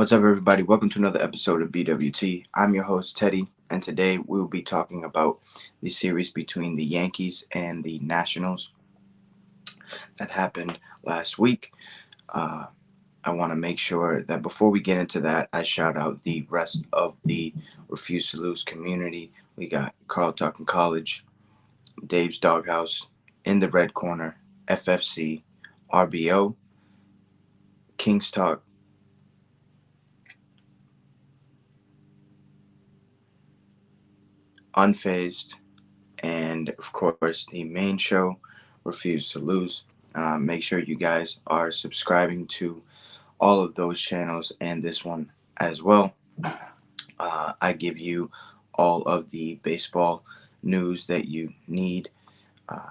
What's up, everybody? Welcome to another episode of BWT. I'm your host, Teddy, and today we will be talking about the series between the Yankees and the Nationals that happened last week. Uh, I want to make sure that before we get into that, I shout out the rest of the Refuse to Lose community. We got Carl Talking College, Dave's Doghouse, In the Red Corner, FFC, RBO, King's Talk, Unfazed, and of course the main show, Refuse to Lose. Make sure you guys are subscribing to all of those channels and this one as well. I give you all of the baseball news that you need.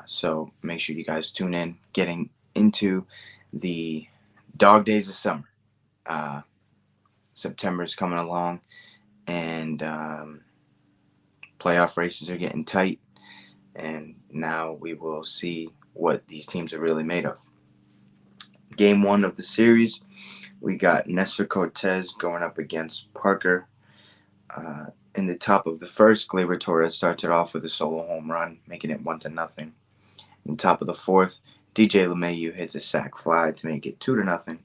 So make sure you guys tune in. Getting into the dog days of summer. Uh, September is coming along, and playoff races are getting tight. And now we will see what these teams are really made of. Game one of the series, we got Nestor Cortez going up against Parker. In the top of the first, Gleyber Torres started off with a solo home run, making it 1-0. In the top of the fourth, DJ LeMahieu hits a sac fly to make it 2-0. And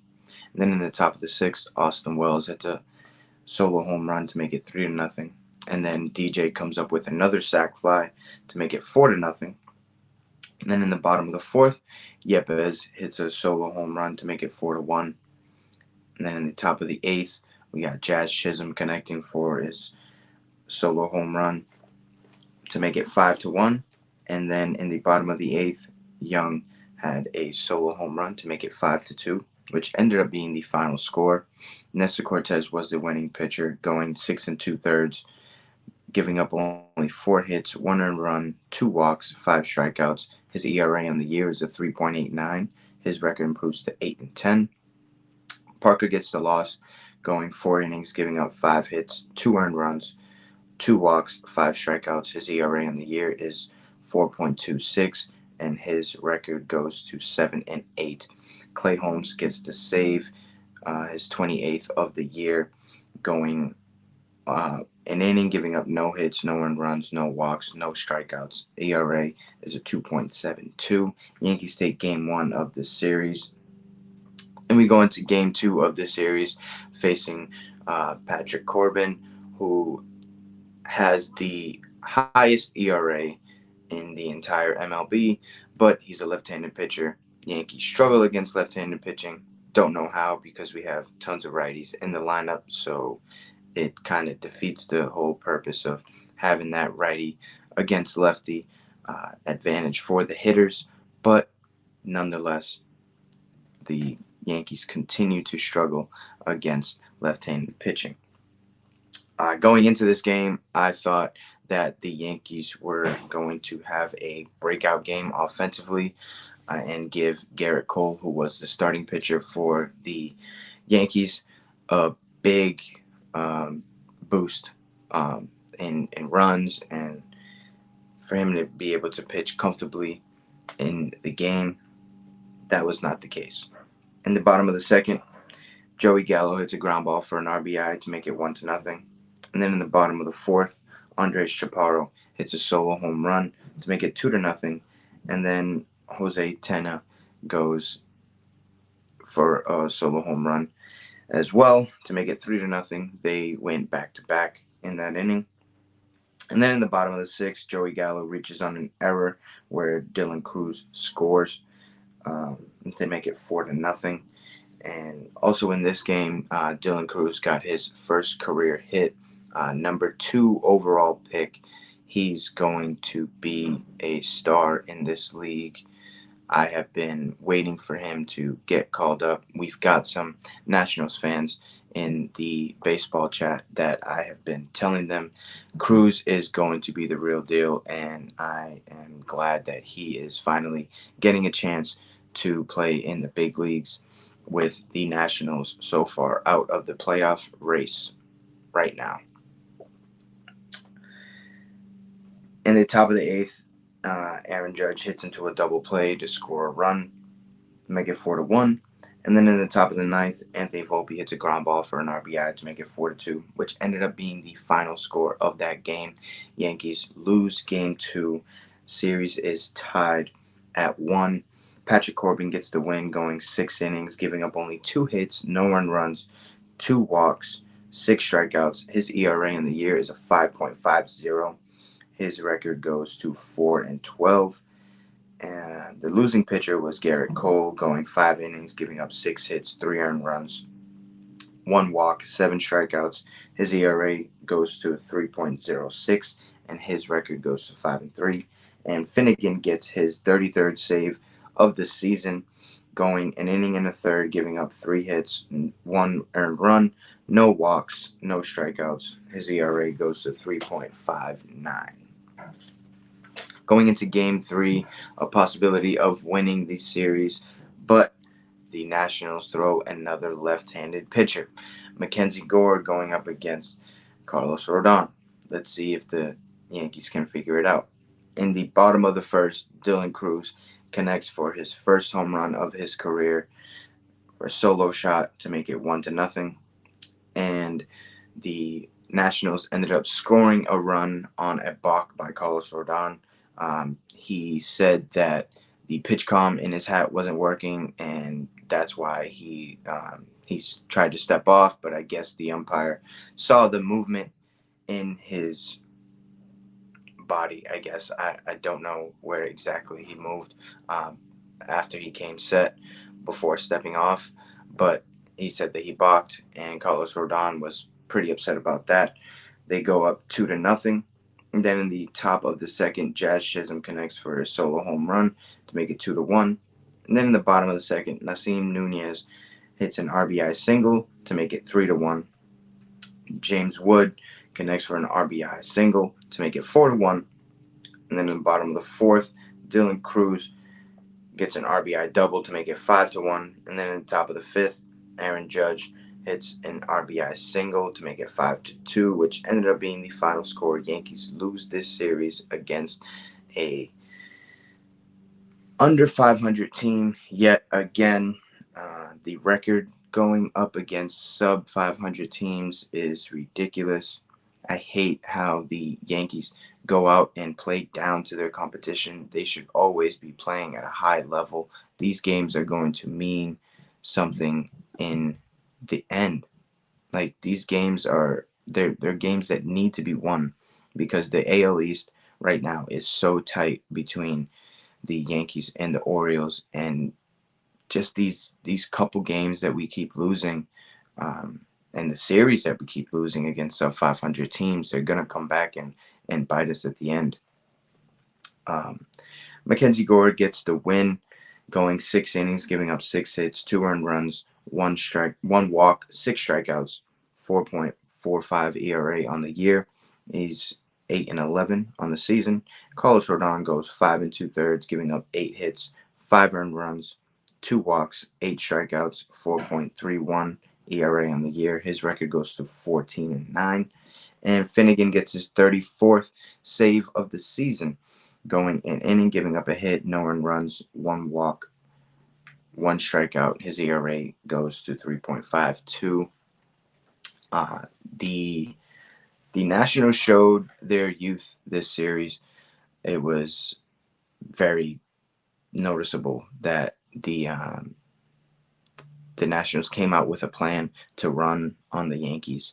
then in the top of the sixth, Austin Wells hits a solo home run to make it 3-0. And then DJ comes up with another sac fly to make it 4-0. And then in the bottom of the fourth, Yepes hits a solo home run to make it 4-1. And then in the top of the eighth, we got Jazz Chisholm connecting for his solo home run to make it 5-1. And then in the bottom of the eighth, Young had a solo home run to make it 5-2, which ended up being the final score. Nestor Cortez was the winning pitcher, going 6 2/3, giving up only 4 hits, 1 earned run, 2 walks, 5 strikeouts. His ERA on the year is a 3.89. His record improves to 8-10. Parker gets the loss, going 4 innings, giving up 5 hits, 2 earned runs, 2 walks, 5 strikeouts. His ERA on the year is 4.26, and his record goes to 7-8. Clay Holmes gets the save, his 28th of the year, going an inning, giving up no hits, no earned runs, no walks, no strikeouts. ERA is a 2.72. Yankees take game one of the series. And we go into game two of the series facing Patrick Corbin, who has the highest ERA in the entire MLB, but he's a left-handed pitcher. Yankees struggle against left-handed pitching. Don't know how because we have tons of righties in the lineup, so it kind of defeats the whole purpose of having that righty against lefty advantage for the hitters. But nonetheless, the Yankees continue to struggle against left-handed pitching. Going into this game, I thought that the Yankees were going to have a breakout game offensively and give Garrett Cole, who was the starting pitcher for the Yankees, a big boost in runs, and for him to be able to pitch comfortably in the game. That was not the case. In the bottom of the second, Joey Gallo hits a ground ball for an RBI to make it 1-0. And then in the bottom of the fourth, Andres Chaparro hits a solo home run to make it 2-0. And then Jose Tena goes for a solo home run as well to make it 3-0. They went back to back in that inning. And then in the bottom of the sixth, Joey Gallo reaches on an error where Dylan Cruz scores to make it 4-0. And also in this game, Dylan Cruz got his first career hit, number 2 overall pick. He's going to be a star in this league. I have been waiting for him to get called up. We've got some Nationals fans in the baseball chat that I have been telling them Cruz is going to be the real deal, and I am glad that he is finally getting a chance to play in the big leagues with the Nationals so far out of the playoff race right now. In the top of the eighth, Aaron Judge hits into a double play to score a run, make it 4-1. And then in the top of the ninth, Anthony Volpe hits a ground ball for an RBI to make it 4-2, which ended up being the final score of that game. Yankees lose game two. Series is tied at 1. Patrick Corbin gets the win, going 6 innings, giving up only 2 hits, no earned runs, 2 walks, 6 strikeouts. His ERA in the year is a 5.50. His record goes to 4-12. And the losing pitcher was Garrett Cole, going 5 innings, giving up 6 hits, 3 earned runs, 1 walk, 7 strikeouts. His ERA goes to 3.06, and his record goes to 5-3. And Finnegan gets his 33rd save of the season, going an inning and a third, giving up 3 hits, 1 earned run, no walks, no strikeouts. His ERA goes to 3.59. Going into game three, a possibility of winning the series, but the Nationals throw another left-handed pitcher. Mackenzie Gore going up against Carlos Rodon. Let's see if the Yankees can figure it out. In the bottom of the first, Dylan Cruz connects for his first home run of his career for a solo shot to make it 1-0. And the Nationals ended up scoring a run on a balk by Carlos Rodon. He said that the pitch comm in his hat wasn't working, and that's why he's tried to step off. But I guess the umpire saw the movement in his body. I guess I don't know where exactly he moved um, after he came set before stepping off, but he said that he balked, and Carlos Rodon was pretty upset about that. They go up 2-0. And then in the top of the second, Jazz Chisholm connects for a solo home run to make it 2-1. And then in the bottom of the second, Nasim Nunez hits an RBI single to make it 3-1. James Wood connects for an RBI single to make it 4-1. And then in the bottom of the fourth, Dylan Cruz gets an RBI double to make it 5-1. And then in the top of the fifth, Aaron Judge hits an RBI single to make it 5-2, which ended up being the final score. Yankees lose this series against a under 500 team yet again. The record going up against sub 500 teams is ridiculous. I hate how the Yankees go out and play down to their competition. They should always be playing at a high level. These games are going to mean something in the end. Like, these games are they're games that need to be won, because the AL East right now is so tight between the Yankees and the Orioles, and just these couple games that we keep losing, and the series that we keep losing against sub 500 teams, they're gonna come back and bite us at the end. Um, Mackenzie Gore gets the win, going 6 innings, giving up 6 hits, 2 earned runs, 1 walk, 6 strikeouts, 4.45 ERA on the year. He's 8-11 on the season. Carlos Rodon goes 5 2/3, giving up 8 hits, 5 earned runs, 2 walks, 8 strikeouts, 4.31 ERA on the year. His record goes to 14-9. And Finnegan gets his 34th save of the season, going an inning, giving up a hit, no earned runs, 1 walk, 1 strikeout. His ERA goes to 3.52. Uh, the the Nationals showed their youth this series. It was very noticeable that the Nationals came out with a plan to run on the Yankees.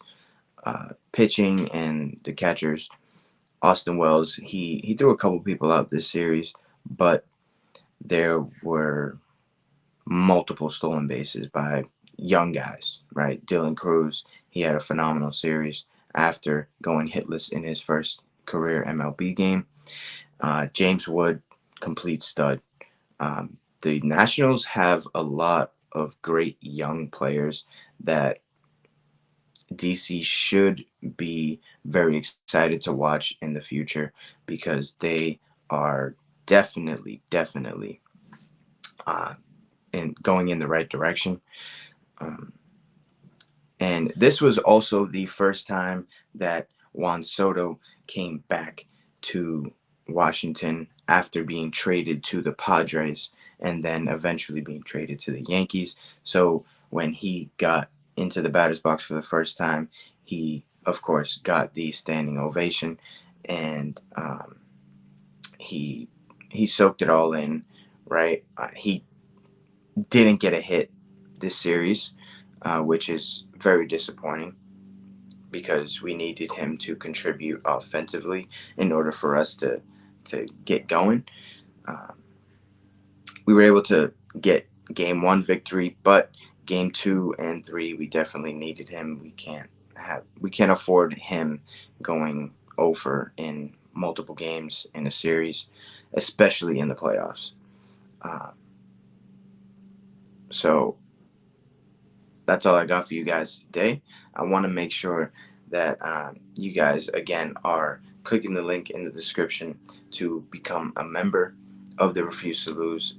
Pitching and the catchers, Austin Wells, he threw a couple people out this series, but there were multiple stolen bases by young guys, right? Dylan Cruz, he had a phenomenal series after going hitless in his first career MLB game. James Wood, complete stud. The Nationals have a lot of great young players that DC should be very excited to watch in the future, because they are definitely uh, going in the right direction. Um, and this was also the first time that Juan Soto came back to Washington after being traded to the Padres and then eventually being traded to the Yankees. So when he got into the batter's box for the first time, he, of course, got the standing ovation, and he soaked it all in, right? He didn't get a hit this series, which is very disappointing because we needed him to contribute offensively in order for us to get going. We were able to get game 1 victory, but game 2 and 3 we definitely needed him. We can't afford him going over in multiple games in a series, especially in the playoffs. So that's all I got for you guys today. I want to make sure that you guys, again, are clicking the link in the description to become a member of the Refuse to Lose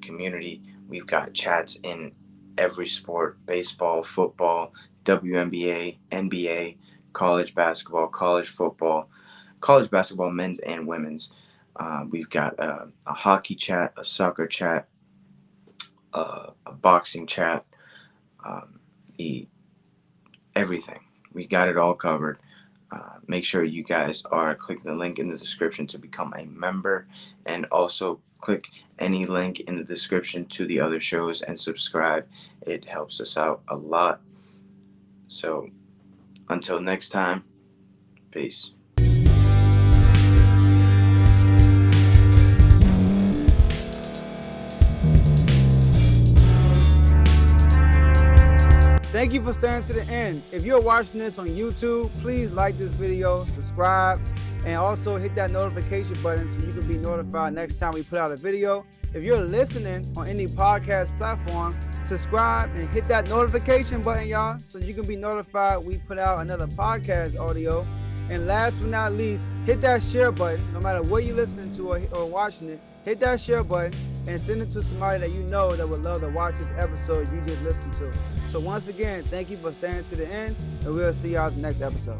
community. We've got chats in every sport: baseball, football, WNBA, NBA, college basketball, college football, college basketball, men's and women's. We've got a hockey chat, a soccer chat, a boxing chat, everything. We got it all covered. Make sure you guys are clicking the link in the description to become a member, and also click any link in the description to the other shows and subscribe. It helps us out a lot. So until next time, peace. Thank you for staying to the end. If you're watching this on YouTube, please like this video, subscribe, and also hit that notification button so you can be notified next time we put out a video. If you're listening on any podcast platform, subscribe and hit that notification button, y'all, so you can be notified we put out another podcast audio. And last but not least, hit that share button. No matter what you're listening to or watching it, hit that share button and send it to somebody that you know that would love to watch this episode you just listened to. So once again, thank you for staying to the end, and we'll see y'all in the next episode.